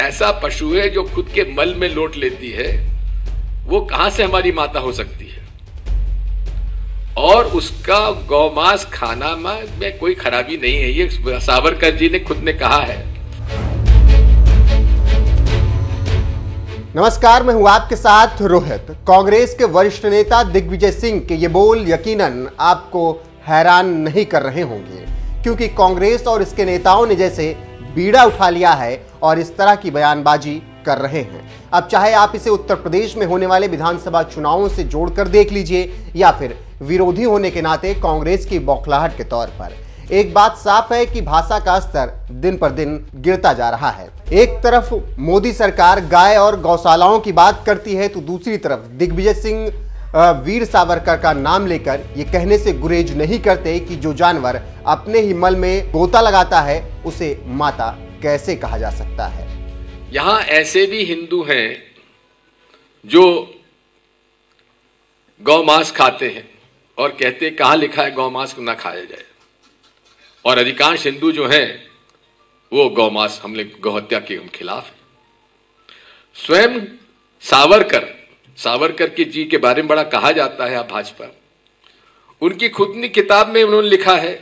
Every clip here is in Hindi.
ऐसा पशु है जो खुद के मल में लोट लेती है, वो कहां से हमारी माता हो सकती है? और उसका गौमांस खाना में कोई खराबी नहीं है, ये सावरकर जी ने खुद ने कहा है। नमस्कार, मैं हूं आपके साथ रोहित। कांग्रेस के वरिष्ठ नेता दिग्विजय सिंह के ये बोल यकीनन आपको हैरान नहीं कर रहे होंगे, क्योंकि कांग्रेस और इसके नेताओं ने जैसे बीड़ा उठा लिया है और इस तरह की बयानबाजी कर रहे हैं। अब चाहे आप इसे उत्तर प्रदेश में होने वाले विधानसभा चुनावों से जोड़कर देख लीजिए या फिर विरोधी होने के नाते कांग्रेस की बौखलाहट के तौर पर, एक बात साफ है कि भाषा का स्तर दिन पर दिन गिरता जा रहा है। एक तरफ मोदी सरकार गाय और गौशालाओं की बात करती है, तो दूसरी तरफ दिग्विजय सिंह वीर सावरकर का नाम लेकर ये कहने से गुरेज नहीं करते कि जो जानवर अपने ही मल में गोता लगाता है उसे माता कैसे कहा जा सकता है। यहां ऐसे भी हिंदू हैं जो गौमांस खाते हैं और कहते हैं कहां लिखा है गौमांस को ना खाया जाए, और अधिकांश हिंदू जो हैं वो गौमांस हमले गौहत्या के खिलाफ है। स्वयं सावरकर की जी के बारे में बड़ा कहा जाता है। आप भाजपा, उनकी खुद की किताब में उन्होंने लिखा है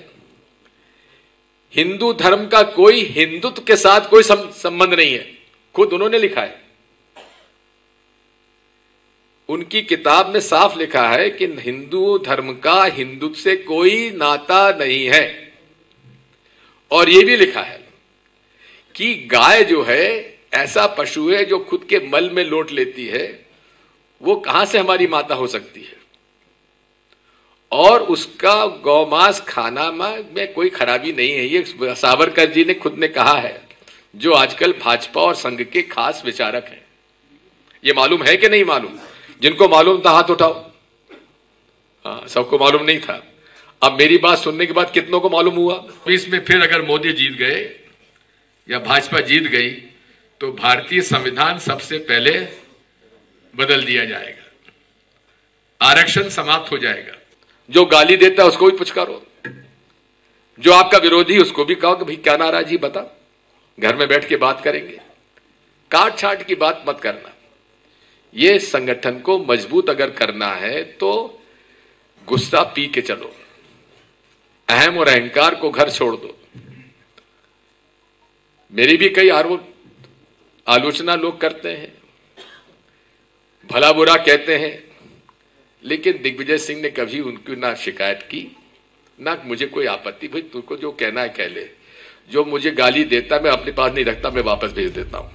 हिंदू धर्म का कोई हिंदुत्व के साथ कोई संबंध नहीं है, खुद उन्होंने लिखा है। उनकी किताब में साफ लिखा है कि हिंदू धर्म का हिंदुत्व से कोई नाता नहीं है, और यह भी लिखा है कि गाय जो है ऐसा पशु है जो खुद के मल में लोट लेती है, वो कहां से हमारी माता हो सकती है? और उसका गौमांस खाना में कोई खराबी नहीं है, ये सावरकर जी ने खुद ने कहा है, जो आजकल भाजपा और संघ के खास विचारक हैं। ये मालूम है कि नहीं मालूम? जिनको मालूम था हाथ उठाओ। हाँ, सबको मालूम नहीं था। अब मेरी बात सुनने के बाद कितनों को मालूम हुआ? इसमें फिर अगर मोदी जीत गए या भाजपा जीत गई तो भारतीय संविधान सबसे पहले बदल दिया जाएगा, आरक्षण समाप्त हो जाएगा। जो गाली देता है उसको भी पुचकारो, जो आपका विरोधी उसको भी कहो कि भाई क्या नाराजगी बता, घर में बैठ के बात करेंगे। काट छाट की बात मत करना। ये संगठन को मजबूत अगर करना है तो गुस्सा पी के चलो, अहम और अहंकार को घर छोड़ दो। मेरी भी कई आलोचना लोग करते हैं, भला बुरा कहते हैं, लेकिन दिग्विजय सिंह ने कभी उनकी ना शिकायत की ना मुझे कोई आपत्ति। भाई तुमको जो कहना है कह ले, जो मुझे गाली देता मैं अपने पास नहीं रखता, मैं वापस भेज देता हूं।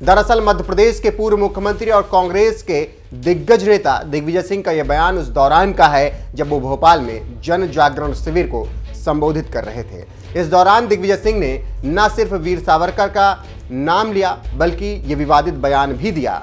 दरअसल मध्य प्रदेश के पूर्व मुख्यमंत्री और कांग्रेस के दिग्गज नेता दिग्विजय सिंह का यह बयान उस दौरान का है जब वो भोपाल में जन जागरण शिविर को संबोधित कर रहे थे। इस दौरान दिग्विजय सिंह ने न सिर्फ वीर सावरकर का नाम लिया बल्कि ये विवादित बयान भी दिया,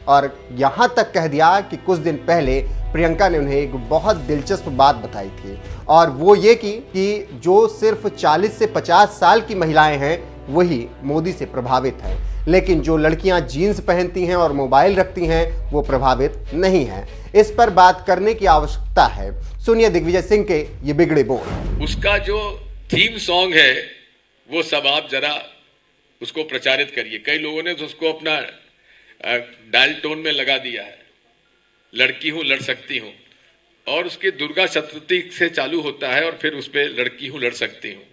और यहां तक कह दिया कि कुछ दिन पहले प्रियंका ने उन्हें एक बहुत दिलचस्प बात बताई थी, और वो ये कि जो सिर्फ 40 से 50 साल की महिलाएं हैं वही मोदी से प्रभावित हैं, लेकिन जो लड़कियां जीन्स पहनती हैं और मोबाइल रखती हैं वो प्रभावित नहीं हैं। इस पर बात करने की आवश्यकता है। सुनिए दिग्विजय सिंह के ये बिगड़े बोल। उसका जो थीम सॉन्ग है वो सब आप जरा उसको प्रचारित करिए। कई लोगों ने तो उसको अपना डायल टोन में लगा दिया है, लड़की हूं लड़ सकती हूं, और उसके दुर्गा चतुर्थी से चालू होता है और फिर उस पर लड़की हूं लड़ सकती हूं।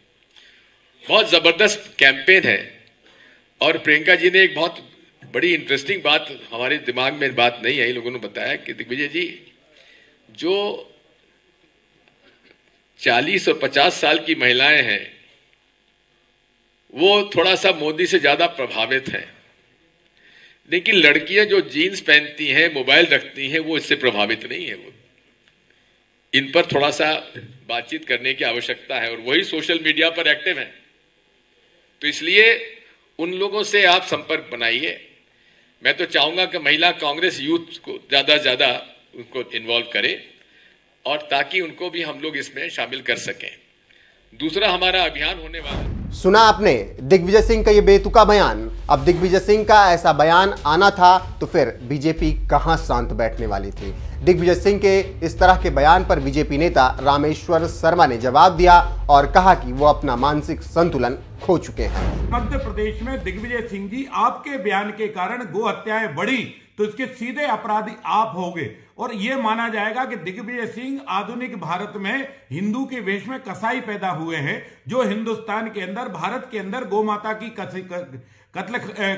बहुत जबरदस्त कैंपेन है। और प्रियंका जी ने एक बहुत बड़ी इंटरेस्टिंग बात, हमारे दिमाग में बात नहीं आई, लोगों ने बताया कि दिग्विजय जी जो 40 और 50 साल की महिलाएं हैं वो थोड़ा सा मोदी से ज्यादा प्रभावित हैं, लेकिन लड़कियां जो जीन्स पहनती हैं मोबाइल रखती हैं वो इससे प्रभावित नहीं है। वो इन पर थोड़ा सा बातचीत करने की आवश्यकता है, और वही सोशल मीडिया पर एक्टिव हैं। तो इसलिए उन लोगों से आप संपर्क बनाइए। मैं तो चाहूंगा कि महिला कांग्रेस यूथ को ज्यादा ज्यादा उनको इन्वॉल्व करें, और ताकि उनको भी हम लोग इसमें शामिल कर सकें। दूसरा हमारा अभियान होने वाला सुना आपने दिग्विजय सिंह का ये बेतुका बयान। अब दिग्विजय सिंह का ऐसा बयान आना था तो फिर बीजेपी कहां शांत बैठने वाली थी। दिग्विजय सिंह के इस तरह के बयान पर बीजेपी नेता रामेश्वर शर्मा ने जवाब दिया और कहा कि वो अपना मानसिक संतुलन खो चुके हैं। मध्य प्रदेश में दिग्विजय सिंह जी, आपके बयान के कारण गो हत्याएं बढ़ी तो इसके सीधे अपराधी आप होंगे और यह माना जाएगा कि दिग्विजय सिंह आधुनिक भारत में हिंदू के वेश में कसाई पैदा हुए हैं, जो हिंदुस्तान के अंदर, भारत के अंदर गौ माता की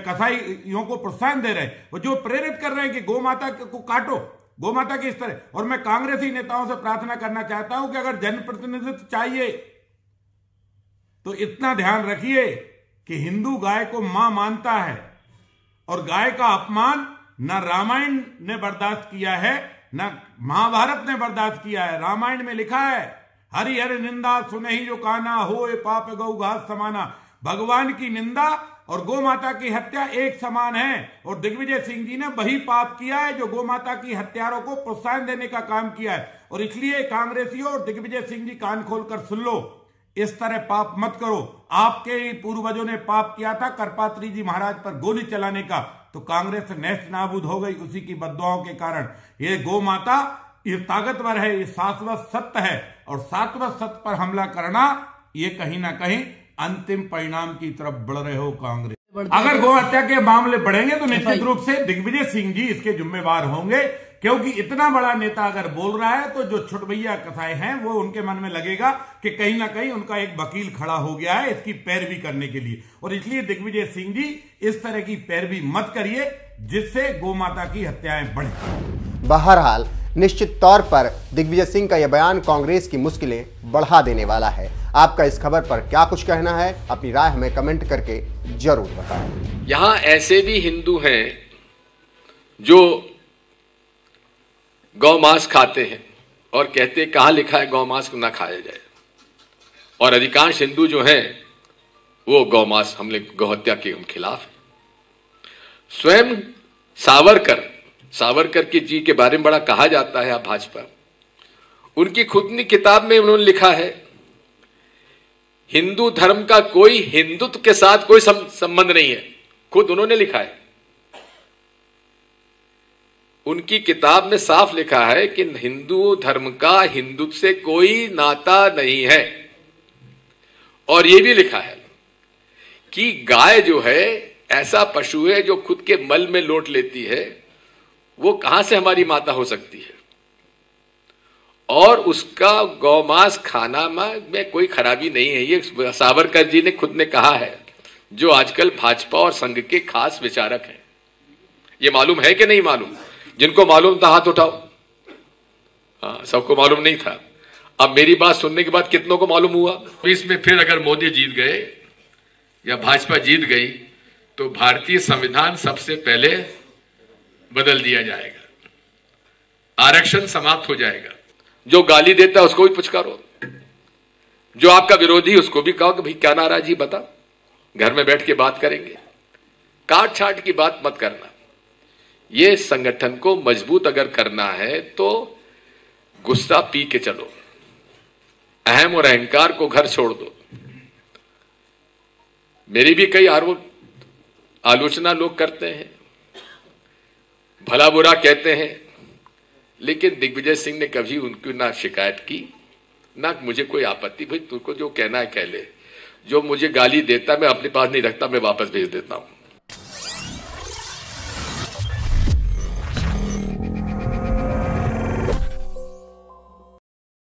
कसाईयों को प्रोत्साहन दे रहे हैं और जो प्रेरित कर रहे हैं कि गौ माता को काटो, गौ माता की इस तरह। और मैं कांग्रेसी नेताओं से प्रार्थना करना चाहता हूं कि अगर जनप्रतिनिधित्व चाहिए तो इतना ध्यान रखिए कि हिंदू गाय को मां मानता है और गाय का अपमान न रामायण ने बर्दाश्त किया है, न महाभारत ने बर्दाश्त किया है। रामायण में लिखा है, हरि हरि निंदा सुनहि जो काना, होए पाप गौ घास समाना। भगवान की निंदा और गौ माता की हत्या एक समान है और दिग्विजय सिंह जी ने वही पाप किया है जो गौ माता की हत्यारों को प्रोत्साहन देने का काम किया है। और इसलिए कांग्रेसियों और दिग्विजय सिंह जी कान खोलकर सुन लो, इस तरह पाप मत करो। आपके पूर्वजों ने पाप किया था करपात्री जी महाराज पर गोली चलाने का, तो कांग्रेस नेस्त नाबूद हो गई उसी की बद्दुआओं के कारण। ये गौ माता ये ताकतवर है, ये शाश्वत सत्य है और शाश्वत सत्य पर हमला करना ये कहीं ना कहीं अंतिम परिणाम की तरफ बढ़ रहे हो कांग्रेस। अगर गौ हत्या के मामले बढ़ेंगे तो निश्चित रूप से दिग्विजय सिंह जी इसके जिम्मेवार होंगे, क्योंकि इतना बड़ा नेता अगर बोल रहा है तो जो छुटभैया कसाई हैं वो उनके मन में लगेगा कि कहीं ना कहीं उनका एक वकील खड़ा हो गया है इसकी पैरवी करने के लिए। और इसलिए दिग्विजय सिंह जी इस तरह की पैरवी मत करिए जिससे गौ माता की हत्याएं बढ़े। बहरहाल निश्चित तौर पर दिग्विजय सिंह का यह बयान कांग्रेस की मुश्किलें बढ़ा देने वाला है। आपका इस खबर पर क्या कुछ कहना है, अपनी राय हमें कमेंट करके जरूर बताएं। यहां ऐसे भी हिंदू हैं जो गौमांस खाते हैं और कहते हैं कहां लिखा है गौमांस ना खाया जाए, और अधिकांश हिंदू जो हैं वो गौमांस हमले गौहत्या के खिलाफ है। स्वयं सावरकर की जी के बारे में बड़ा कहा जाता है भाजपा। उनकी खुद की किताब में उन्होंने लिखा है हिंदू धर्म का कोई हिंदुत्व के साथ कोई संबंध नहीं है, खुद उन्होंने लिखा है। उनकी किताब में साफ लिखा है कि हिंदू धर्म का हिंदुत्व से कोई नाता नहीं है। और यह भी लिखा है कि गाय जो है ऐसा पशु है जो खुद के मल में लौट लेती है, वो कहां से हमारी माता हो सकती है। और उसका गौमांस खाना में कोई खराबी नहीं है, ये सावरकर जी ने खुद ने कहा है, जो आजकल भाजपा और संघ के खास विचारक हैं। ये मालूम है कि नहीं मालूम? जिनको मालूम था हाथ उठाओ। हाँ, सबको मालूम नहीं था। अब मेरी बात सुनने के बाद कितनों को मालूम हुआ? इसमें फिर अगर मोदी जीत गए या भाजपा जीत गई तो भारतीय संविधान सबसे पहले बदल दिया जाएगा, आरक्षण समाप्त हो जाएगा। जो गाली देता है उसको भी पुचकारो, जो आपका विरोधी उसको भी कहो कि भाई क्या नाराजगी बता, घर में बैठ के बात करेंगे। काट छाट की बात मत करना। ये संगठन को मजबूत अगर करना है तो गुस्सा पी के चलो, अहम और अहंकार को घर छोड़ दो। मेरी भी कई आलोचना लोग करते हैं, भला बुरा कहते हैं, लेकिन दिग्विजय सिंह ने कभी उनकी ना शिकायत की ना मुझे कोई आपत्ति। भाई तुमको जो कहना है कह ले, जो मुझे गाली देता मैं अपने पास नहीं रखता, मैं वापस भेज देता हूं।